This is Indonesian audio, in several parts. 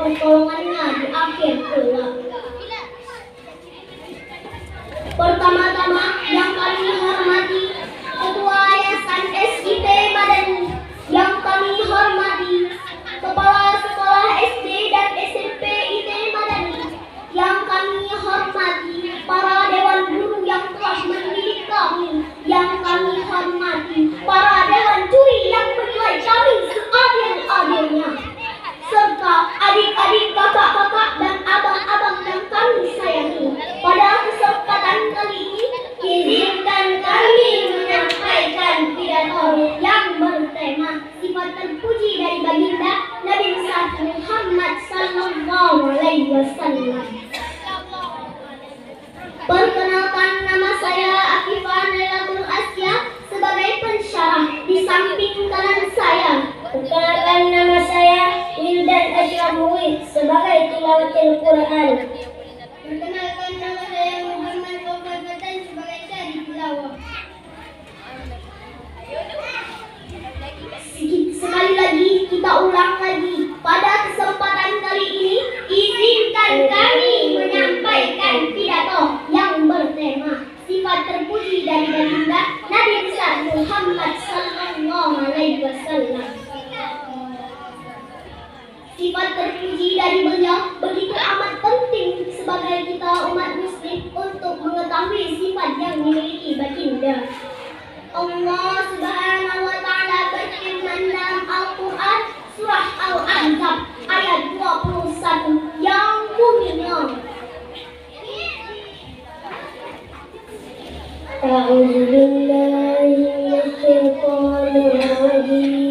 pertolongannya di akhir kelak. Pertama-tama yang kami hormati Ketua Yayasan SIP Madani, yang kami hormati Kepala Sekolah SD dan SMP IT Madani, yang kami hormati para dewan guru yang telah mendidik kami, yang kami hormati para dewan juri yang menilai kami seadil-adilnya, serta adik-adik, kakak-kakak, dan abang-abang yang kami sayangi. Pada kesempatan kali ini, izinkan kami menyampaikan pidato yang bertema sifat terpuji dari baginda Nabi besar Muhammad Sallallahu Alaihi Wasallam. Perkenalkan, nama saya Afifah Nailatul Asya sebagai pensyarah. Di samping kanan saya, perkenalkan, nama saya Wildan Ashrafui sebagai tilawatil Quran. Perkenalkan, nama saya Muhammad Taufan Fatan sebagai syarih tilawah. Sekali lagi kita ulang lagi. Pada kesempatan kali ini, izinkan kami menyampaikan pidato yang bertema sifat terpuji dari baginda Nabi besar Muhammad Sallallahu Alaihi Wasallam. Sifat terpuji dari beliau begitu amat penting sebagai kita umat muslim untuk mengetahui sifat yang dimiliki baginda. Allah Subhanahu wa Ta'ala berfirman dalam Al-Quran surah Al-Ahzab ayat 21 yang bunyinya, A'udzu billahi minasyaitonir rajim.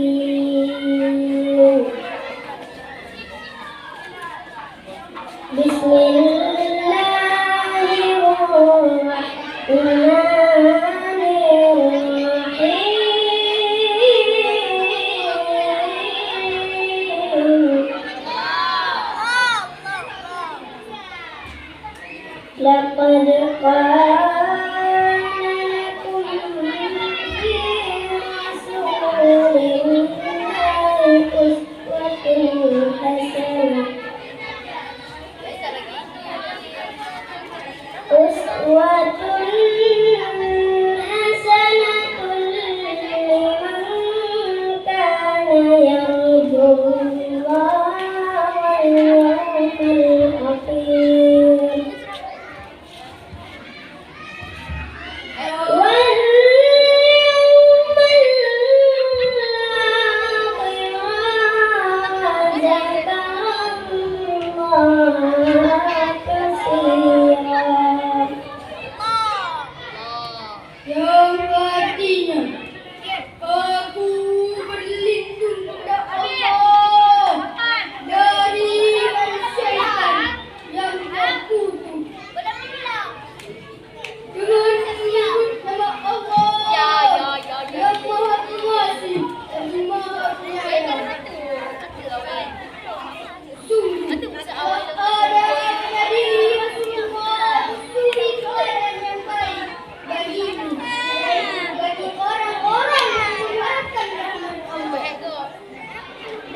Laqad kana lakum fi rasulillahi uswatun hasanah. Uswatun hasanatun liman kana yarjullaha wal yawmal akhir. Yang artinya, aku berlindung kepada Allah dari syaitan yang terkutuk. Dengan menyebut nama Allah yang Maha Pengasih dan Maha Penyayang. Sungguh ada Nabi Rasulullah suri teladan yang baik bagimu, bagi orang-orang yang mengharapkan rahmat Allah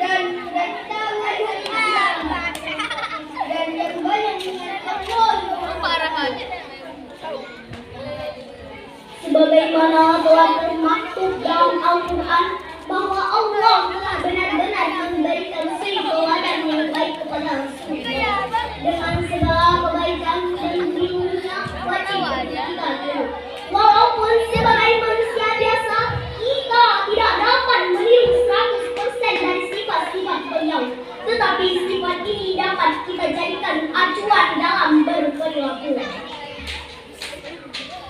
dan tahu Islam dan yang banyak mengingat Allah. Sebagaimana telah termaktub dalam Al-Quran bahwa Allah telah benar-benar memberikan suri teladan yang baik kepada Rasulullah dengan segala kebaikan dan ilmunya wajib kita tiru. Walaupun sebagai manusia biasa kita tidak dapat meniru 100% dari sifat-sifat beliau, tetapi sifat ini dapat kita jadikan acuan dalam berperilaku.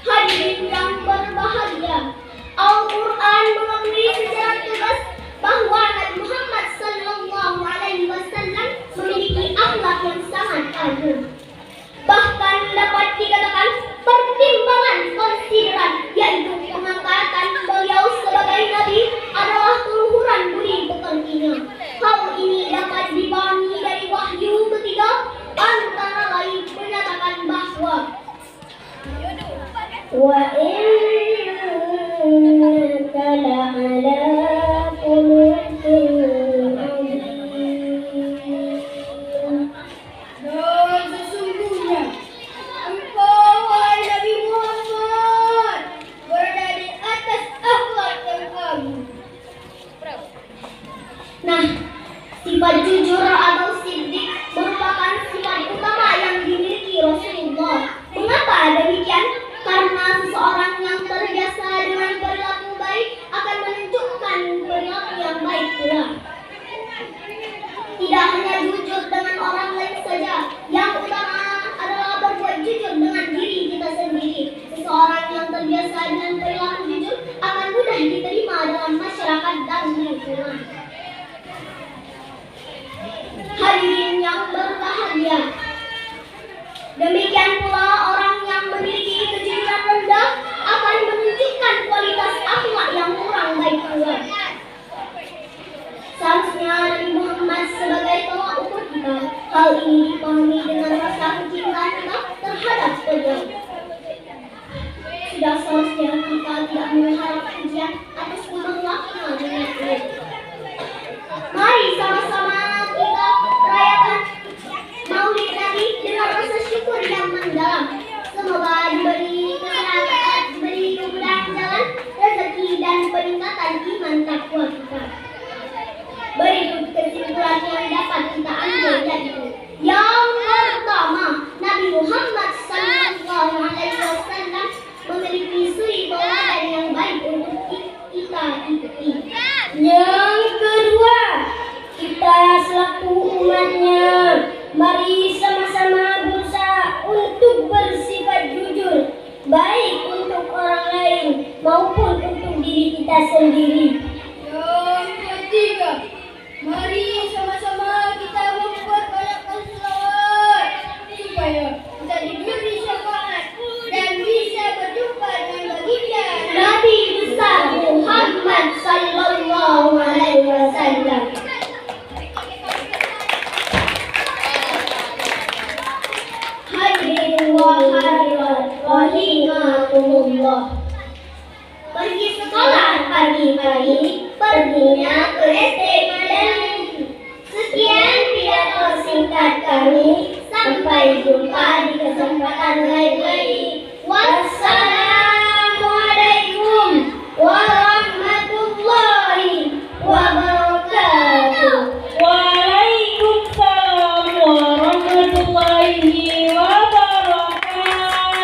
Hadirin yang berbahagia, Al-Quran mengakui secara tegas bahwa Nabi Muhammad Sallallahu Alaihi Wasallam memiliki akhlak yang sangat agung. Bahkan dapat dikatakan pertimbangan konsideran, yaitu pengangkatan beliau sebagai nabi adalah keluhuran budi pekertinya. Hal ini dapat dipahami dari wahyu ketiga, antara lain menyatakan bahwa wa innaka la'ala khuluqin 'azim. Demikian pula orang yang memiliki kejujuran rendah akan menunjukkan kualitas akhlak yang kurang baik pula. Seharusnya Nabi Muhammad sebagai tolak ukur kita. Hal ini dipahami dengan rasa kecintaan kita terhadap beliau. Sudah seharusnya kita tidak mengharap pujian atas kemakhlaknya dengan baik. Mari sama-sama kita rayakan Maulid Nabi dengan rasa syukur yang mendalam. Semoga diberi kesehatan, diberi kemudahan jalan, rezeki dan peningkatan iman takwa kita. Berikut kesimpulan yang dapat kita ambil yaitu: yang pertama, Nabi Muhammad SAW memiliki suri teladan yang baik untuk kita ikuti. Yang kedua, kita selaku umatnya, mari sama-sama berusaha untuk bersifat jujur, baik untuk orang lain maupun untuk diri kita sendiri. Yang ketiga, mari sama-sama kita memperbanyakkan selawat supaya kita diberi syafaat dan bisa berjumpa dengan baginda Nabi besar Muhammad sallallahu alaihi wasallam. Hadirin wa hadirat rahimakumullah. Pergi sekolah pagi-pagi, perginya ke SD Madani. Sekian pidato singkat kami. Sampai jumpa di kesempatan lain.